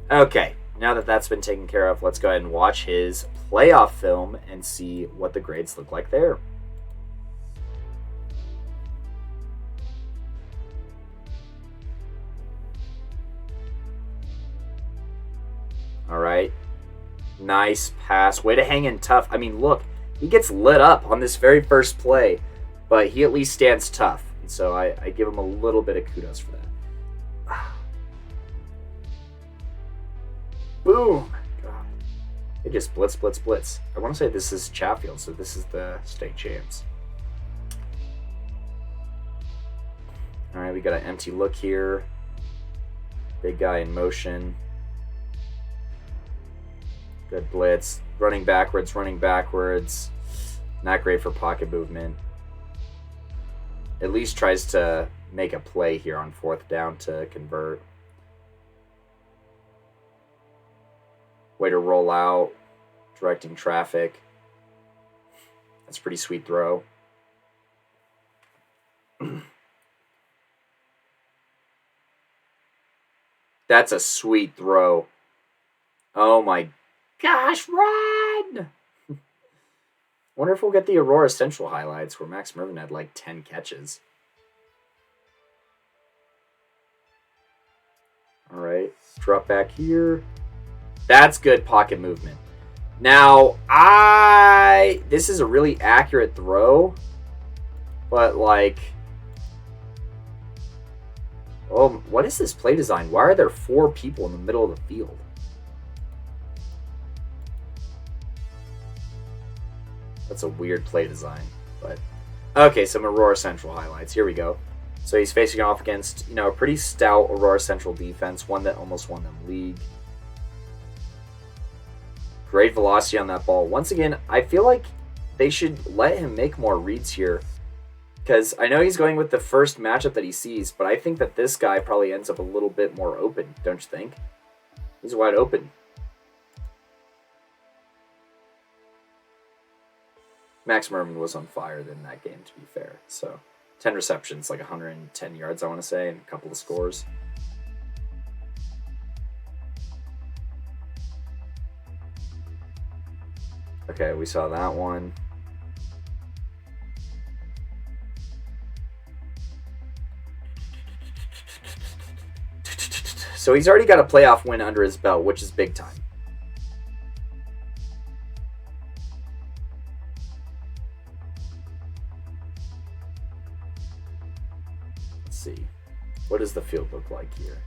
okay, now that that's been taken care of, let's go ahead and watch his playoff film and see what the grades look like there. All right. Nice pass. Way to hang in tough. I mean, look, he gets lit up on this very first play, but he at least stands tough. And so I give him a little bit of kudos for that. Boom. God. It just blitz, blitz, blitz. I want to say this is Chatfield, so this is the state champs. All right, we got an empty look here. Big guy in motion. Good blitz. Running backwards. Not great for pocket movement. At least tries to make a play here on 4th down to convert. Way to roll out, directing traffic. That's a pretty sweet throw. That's a sweet throw. Oh my gosh, run! Wonder if we'll get the Aurora Central highlights where Max Mervin had like 10 catches. All right, drop back here. That's good pocket movement. Now, this is a really accurate throw, but like, oh, what is this play design? Why are there 4 people in the middle of the field? That's a weird play design, but okay, some Aurora Central highlights. Here we go. So he's facing off against, a pretty stout Aurora Central defense, one that almost won them league. Great velocity on that ball. Once again, I feel like they should let him make more reads here, because I know he's going with the first matchup that he sees, but I think that this guy probably ends up a little bit more open, don't you think? He's wide open. Max Mervin was on fire in that game, to be fair. So 10 receptions, like 110 yards, I want to say, and a couple of scores. Okay, we saw that one. So he's already got a playoff win under his belt, which is big time. Let's see. What does the field look like here?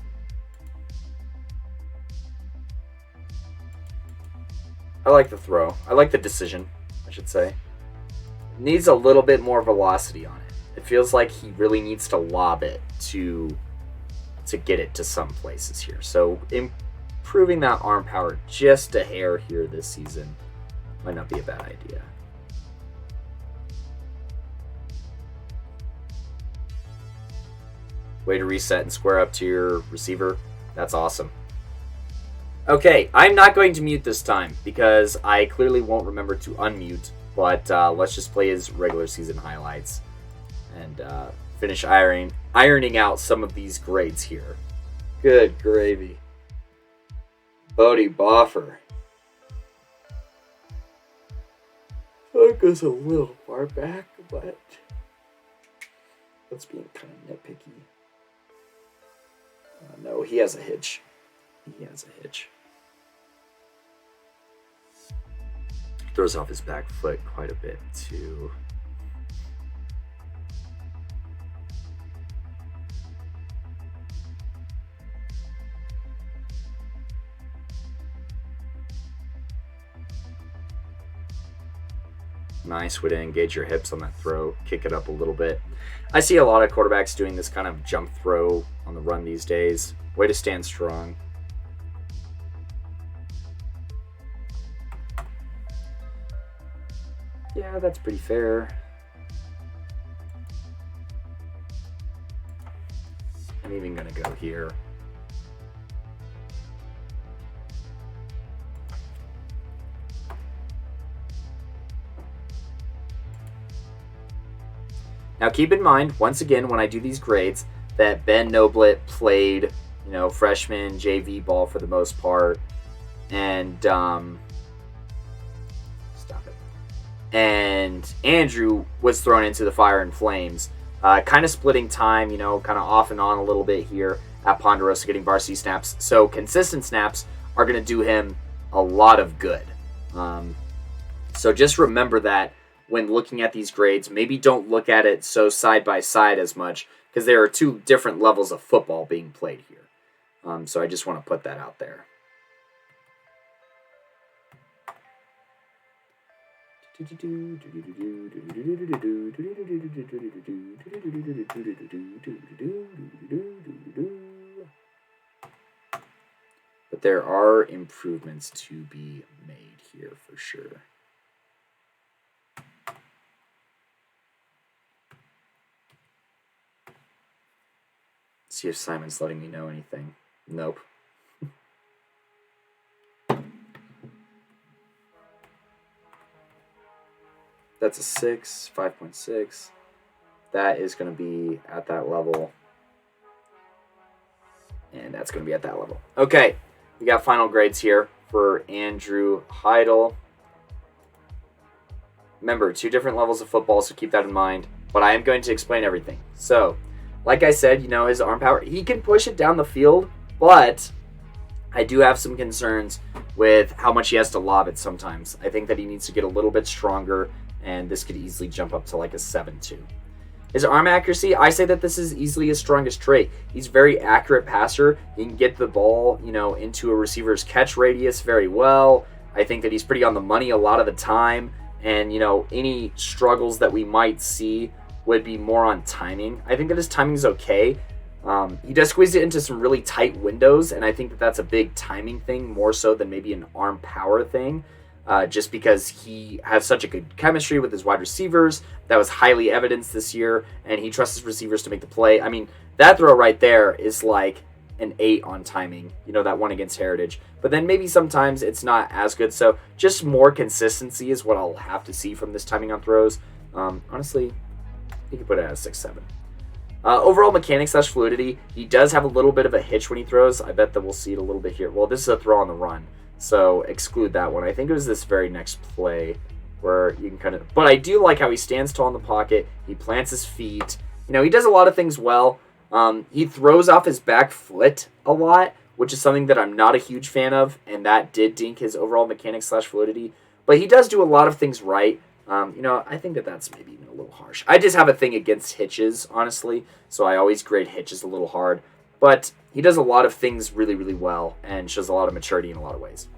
I like the throw. I like the decision, I should say. Needs a little bit more velocity on it. It feels like he really needs to lob it to get it to some places here. So improving that arm power just a hair here this season might not be a bad idea. Way to reset and square up to your receiver. That's awesome. Okay, I'm not going to mute this time because I clearly won't remember to unmute, but let's just play his regular season highlights and finish ironing out some of these grades here. Good gravy. Bodie Boffer. That goes a little far back, but that's being kind of nitpicky. No, he has a hitch. He has a hitch. Throws off his back foot quite a bit, too. Nice way to engage your hips on that throw, kick it up a little bit. I see a lot of quarterbacks doing this kind of jump throw on the run these days. Way to stand strong. Yeah, that's pretty fair. I'm even gonna go here. Now keep in mind, once again, when I do these grades, that Ben Noblitt played, freshman JV ball for the most part, and and Andrew was thrown into the fire and flames, kind of splitting time, kind of off and on a little bit here at Ponderosa, getting varsity snaps. So consistent snaps are going to do him a lot of good. So just remember that when looking at these grades. Maybe don't look at it so side by side as much, because there are two different levels of football being played here. So I just want to put that out there. But there are improvements to be made here for sure. See if Simon's letting me know anything. Nope. That's a 6, 5.6. That is going to be at that level. And that's going to be at that level. Okay, we got final grades here for Andrew Heidel. Remember, 2 different levels of football, so keep that in mind. But I am going to explain everything. So, like I said, his arm power, he can push it down the field, but I do have some concerns with how much he has to lob it sometimes. I think that he needs to get a little bit stronger, and this could easily jump up to like a 7.2. His arm accuracy, I say that this is easily his strongest trait. He's a very accurate passer. He can get the ball, into a receiver's catch radius very well. I think that he's pretty on the money a lot of the time. And, any struggles that we might see would be more on timing. I think that his timing is okay. He does squeeze it into some really tight windows, and I think that that's a big timing thing, more so than maybe an arm power thing. Just because he has such a good chemistry with his wide receivers. That was highly evidenced this year, and he trusts his receivers to make the play. I mean, that throw right there is like an 8 on timing, that one against Heritage. But then maybe sometimes it's not as good, so just more consistency is what I'll have to see from this timing on throws. Honestly, you can put it at a 6-7. Overall mechanics / fluidity, he does have a little bit of a hitch when he throws. I bet that we'll see it a little bit here. Well, this is a throw on the run. So exclude that one. I think it was this very next play where you can kind of... But I do like how he stands tall in the pocket. He plants his feet. He does a lot of things well. He throws off his back foot a lot, which is something that I'm not a huge fan of, and that did dink his overall mechanics / fluidity. But he does do a lot of things right. I think that that's maybe even a little harsh. I just have a thing against hitches, honestly, so I always grade hitches a little hard. But he does a lot of things really, really well and shows a lot of maturity in a lot of ways.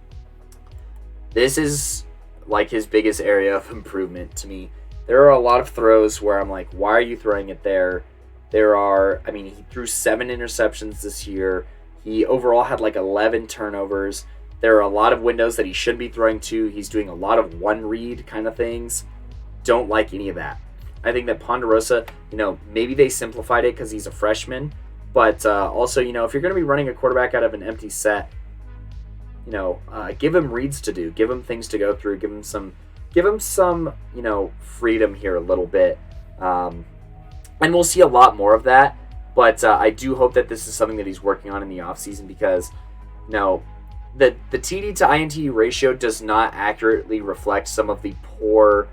This is like his biggest area of improvement to me. There are a lot of throws where I'm like, why are you throwing it there? He threw 7 interceptions this year. He overall had like 11 turnovers. There are a lot of windows that he shouldn't be throwing to. He's doing a lot of one read kind of things. Don't like any of that. I think that Ponderosa, maybe they simplified it because he's a freshman. But also, if you're going to be running a quarterback out of an empty set, give him reads to do. Give him things to go through. Give him some, freedom here a little bit. And we'll see a lot more of that. But I do hope that this is something that he's working on in the offseason because, the TD to INT ratio does not accurately reflect some of the poor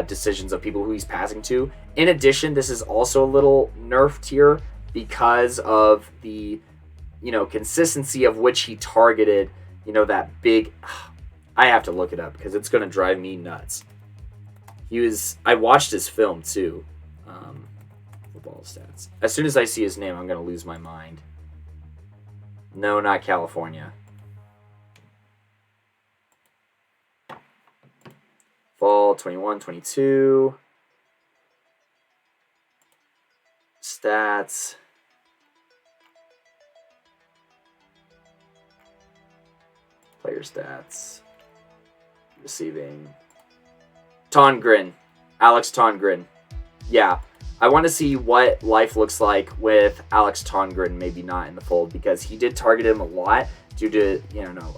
decisions of people who he's passing to. In addition, this is also a little nerfed here because of the, consistency of which he targeted, that big... I have to look it up because it's going to drive me nuts. I watched his film too. Football stats. As soon as I see his name, I'm going to lose my mind. No, not California. Fall 21, 22. Stats. Player stats. Receiving. Tongren. Alex Tongren. Yeah. I want to see what life looks like with Alex Tongren, maybe not in the fold, because he did target him a lot due to,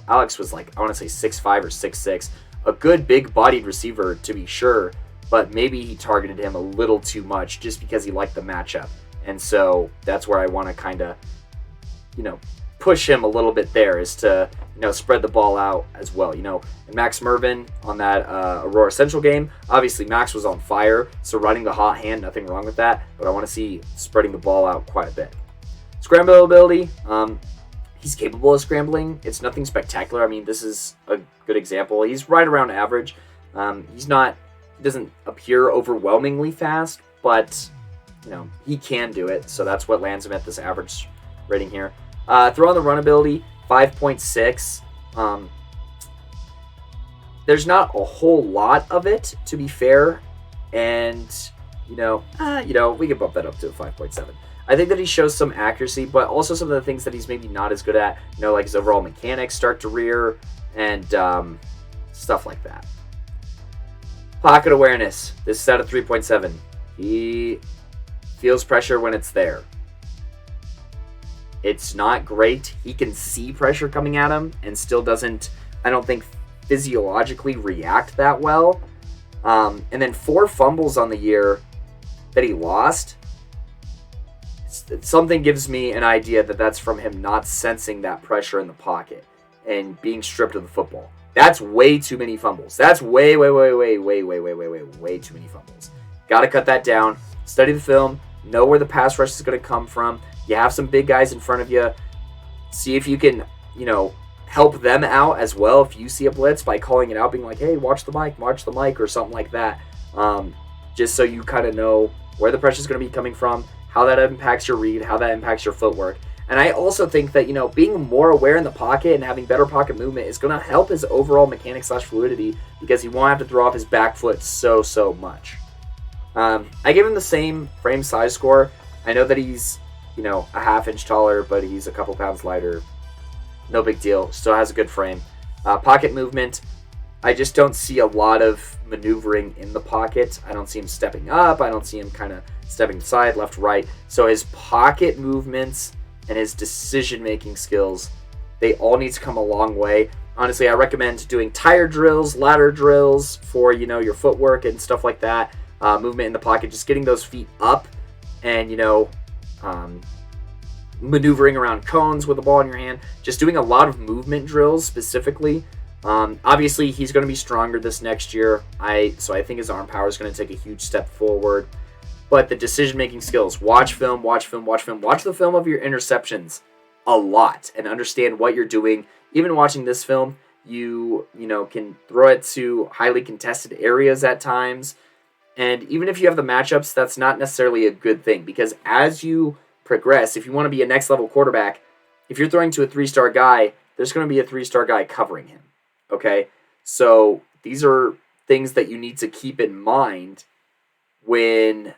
Alex was like, I want to say 6'5" or 6'6". A good big-bodied receiver, to be sure, but maybe he targeted him a little too much just because he liked the matchup. And so that's where I want to kind of, push him a little bit there, is to, spread the ball out as well. And Max Mervin on that Aurora Central game, obviously Max was on fire, so running the hot hand, nothing wrong with that, but I want to see spreading the ball out quite a bit. Scramble ability, he's capable of scrambling. It's nothing spectacular. This is a good example. He's right around average. He doesn't appear overwhelmingly fast, but, he can do it, so that's what lands him at this average rating here. Throw on the run ability, 5.6. There's not a whole lot of it, to be fair, and we can bump that up to a 5.7. I think that he shows some accuracy, but also some of the things that he's maybe not as good at, like his overall mechanics start to rear and stuff like that. Pocket awareness. This is at a 3.7. He feels pressure when it's there. It's not great. He can see pressure coming at him and still doesn't, I don't think, physiologically react that well. And then 4 fumbles on the year that he lost. Something gives me an idea that that's from him not sensing that pressure in the pocket and being stripped of the football. That's way too many fumbles. That's way too many fumbles. Got to cut that down. Study the film. Know where the pass rush is going to come from. You have some big guys in front of you. See if you can, help them out as well. If you see a blitz, by calling it out, being like, hey, watch the mic, or something like that. Just so you kind of know where the pressure is going to be coming from, how that impacts your read, how that impacts your footwork. And I also think that, being more aware in the pocket and having better pocket movement is going to help his overall mechanics / fluidity, because he won't have to throw off his back foot so much. I give him the same frame size score. I know that he's, a half inch taller, but he's a couple pounds lighter. No big deal. Still has a good frame. Pocket movement, I just don't see a lot of maneuvering in the pocket. I don't see him stepping up. I don't see him kind of stepping side, left, right. So his pocket movements and his decision-making skills, they all need to come a long way. Honestly, I recommend doing tire drills, ladder drills for, your footwork and stuff like that. Movement in the pocket, just getting those feet up and, maneuvering around cones with the ball in your hand. Just doing a lot of movement drills specifically. Obviously, he's going to be stronger this next year. So I think his arm power is going to take a huge step forward. But the decision-making skills, watch film. Watch the film of your interceptions a lot and understand what you're doing. Even watching this film, you can throw it to highly contested areas at times. And even if you have the matchups, that's not necessarily a good thing, because as you progress, if you want to be a next-level quarterback, if you're throwing to a 3-star guy, there's going to be a 3-star guy covering him, okay? So these are things that you need to keep in mind when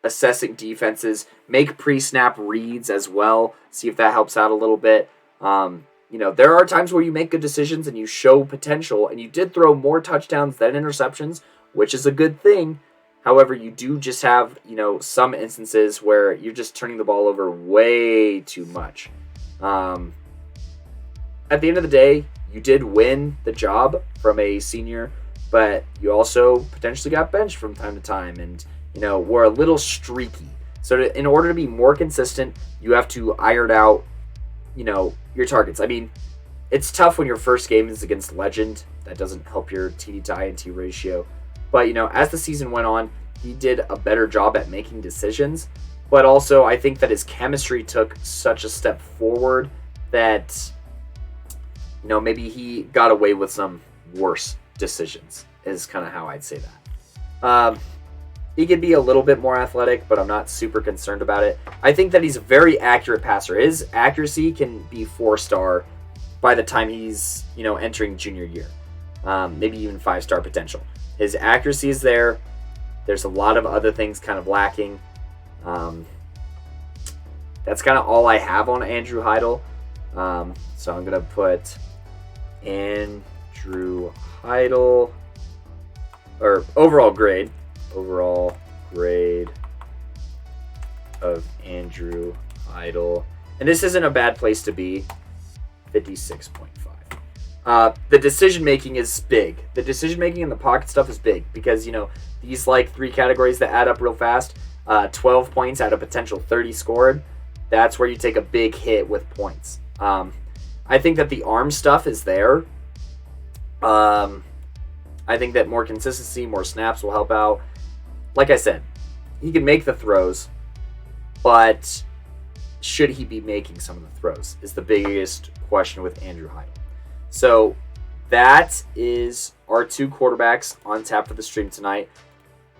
assessing defenses. Make pre-snap reads as well. See if that helps out a little bit. There are times where you make good decisions and you show potential, and you did throw more touchdowns than interceptions, which is a good thing. However, you do just have, some instances where you're just turning the ball over way too much. At the end of the day, you did win the job from a senior, but you also potentially got benched from time to time and, were a little streaky. So in order to be more consistent, you have to iron out, your targets. I mean, it's tough when your first game is against Legend. That doesn't help your TD to INT ratio. But, as the season went on, he did a better job at making decisions. But also, I think that his chemistry took such a step forward that, maybe he got away with some worse decisions, is kind of how I'd say that. He could be a little bit more athletic, but I'm not super concerned about it. I think that he's a very accurate passer. His accuracy can be 4-star by the time he's, entering junior year. Maybe even 5-star potential. His accuracy is there. There's a lot of other things kind of lacking. That's kind of all I have on Andrew Heidel. So I'm going to put Andrew Heidel, or overall grade of Andrew Heidel. And this isn't a bad place to be, 56.5. The decision-making is big. The decision-making and the pocket stuff is big because, these 3 categories that add up real fast, 12 points out of potential 30 scored, that's where you take a big hit with points. I think that the arm stuff is there. I think that more consistency, more snaps will help out. Like I said, he can make the throws, but should he be making some of the throws is the biggest question with Andrew Heidel. So that is our 2 quarterbacks on tap for the stream tonight.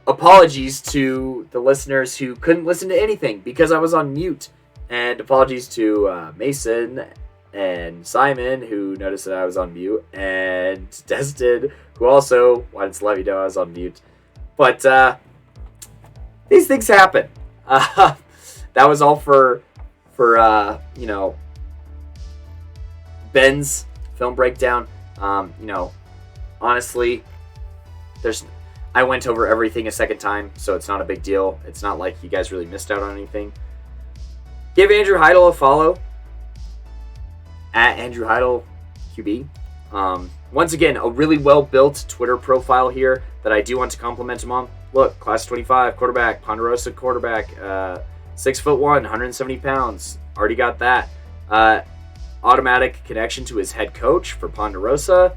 Apologies to the listeners who couldn't listen to anything because I was on mute. And apologies to Mason and Simon, who noticed that I was on mute. And Destin, who also wanted to let me know I was on mute. But these things happen. That was all for Ben's film breakdown. Honestly, I went over everything a second time, so it's not a big deal. It's not like you guys really missed out on anything. Give Andrew Heidel a follow at Andrew Heidel QB. Once again, a really well-built Twitter profile here that I do want to compliment him on. Look, class 25 quarterback, Ponderosa quarterback, 6'1", 170 pounds. Already got that. Automatic connection to his head coach for Ponderosa.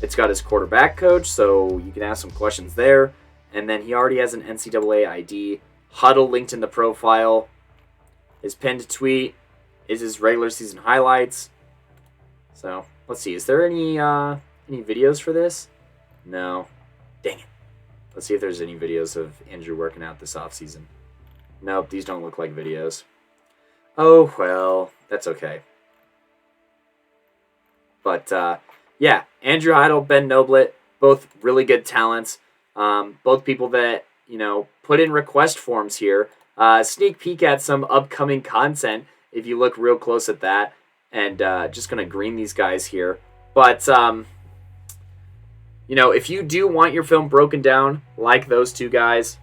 It's got his quarterback coach, so you can ask some questions there. And then he already has an NCAA ID. Huddle linked in the profile. His pinned tweet is his regular season highlights. So let's see. Is there any videos for this? No. Dang it. Let's see if there's any videos of Andrew working out this offseason. Nope, these don't look like videos. Oh, well, that's okay. But, yeah, Andrew Heidel, Ben Noblitt, both really good talents. Both people that, put in request forms here. Sneak peek at some upcoming content if you look real close at that. And just going to green these guys here. But, if you do want your film broken down like those two guys,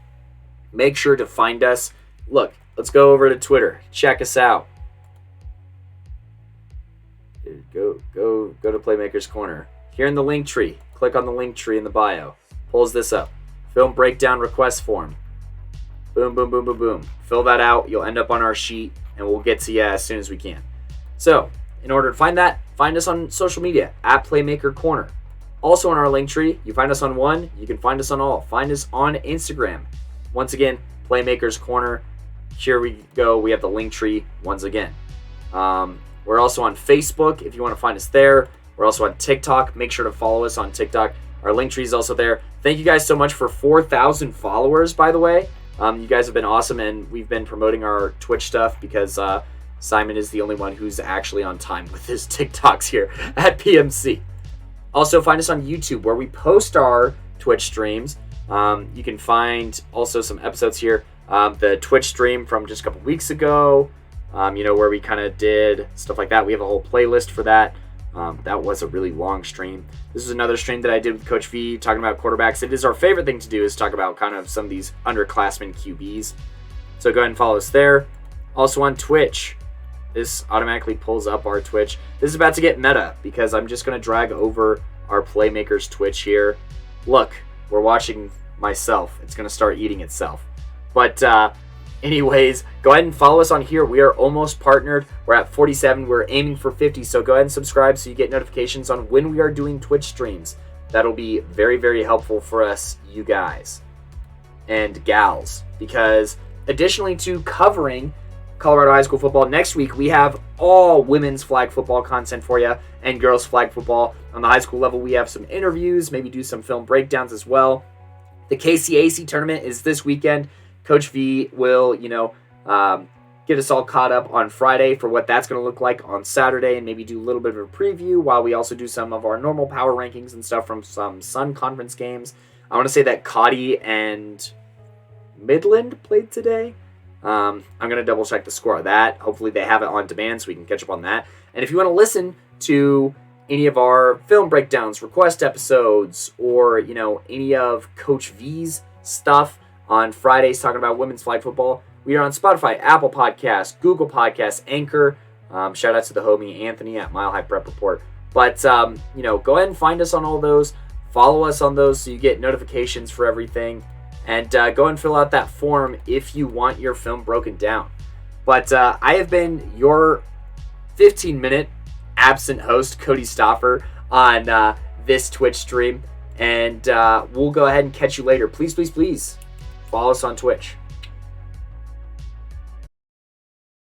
make sure to find us. Look, let's go over to Twitter. Check us out. Go to Playmaker's Corner. Here in the link tree, click on the link tree in the bio. Pulls this up. Film breakdown request form. Boom, boom, boom, boom, boom. Fill that out. You'll end up on our sheet, and we'll get to you as soon as we can. So, in order to find that, find us on social media at Playmaker Corner. Also on our link tree, you find us on one, you can find us on all. Find us on Instagram. Once again, Playmaker's Corner. Here we go. We have the link tree once again. We're also on Facebook if you want to find us there. We're also on TikTok. Make sure to follow us on TikTok. Our link tree is also there. Thank you guys so much for 4,000 followers, by the way. You guys have been awesome, and we've been promoting our Twitch stuff because Simon is the only one who's actually on time with his TikToks here at PMC. Also, find us on YouTube where we post our Twitch streams. You can find also some episodes here. The Twitch stream from just a couple weeks ago, where we kind of did stuff like that. We have a whole playlist for that. That was a really long stream. This is another stream that I did with Coach V talking about quarterbacks. It is our favorite thing to do is talk about kind of some of these underclassmen QBs. So go ahead and follow us there. Also on Twitch. This automatically pulls up our Twitch. This is about to get meta because I'm just going to drag over our Playmakers Twitch here. Look, we're watching myself. It's going to start eating itself. But anyways, go ahead and follow us on here. We are almost partnered. We're at 47. We're aiming for 50. So go ahead and subscribe so you get notifications on when we are doing Twitch streams. That'll be very, very helpful for us, you guys and gals. Because additionally to covering Colorado high school football, next week we have all women's flag football content for you and girls flag football. On the high school level, we have some interviews, maybe do some film breakdowns as well. The KCAC tournament is this weekend. Coach V will, get us all caught up on Friday for what that's going to look like on Saturday and maybe do a little bit of a preview while we also do some of our normal power rankings and stuff from some Sun Conference games. I want to say that Kodey and Midland played today. I'm going to double check the score of that. Hopefully they have it on demand so we can catch up on that. And if you want to listen to any of our film breakdowns, request episodes, or, any of Coach V's stuff on Fridays talking about women's flag football, we are on Spotify, Apple Podcasts, Google Podcasts, Anchor. Shout out to the homie Anthony at Mile High Prep Report. But, go ahead and find us on all those. Follow us on those so you get notifications for everything. And go and fill out that form if you want your film broken down. But I have been your 15-minute absent host, Kodey Stoffer, on this Twitch stream. And we'll go ahead and catch you later. Please, please, please follow us on Twitch.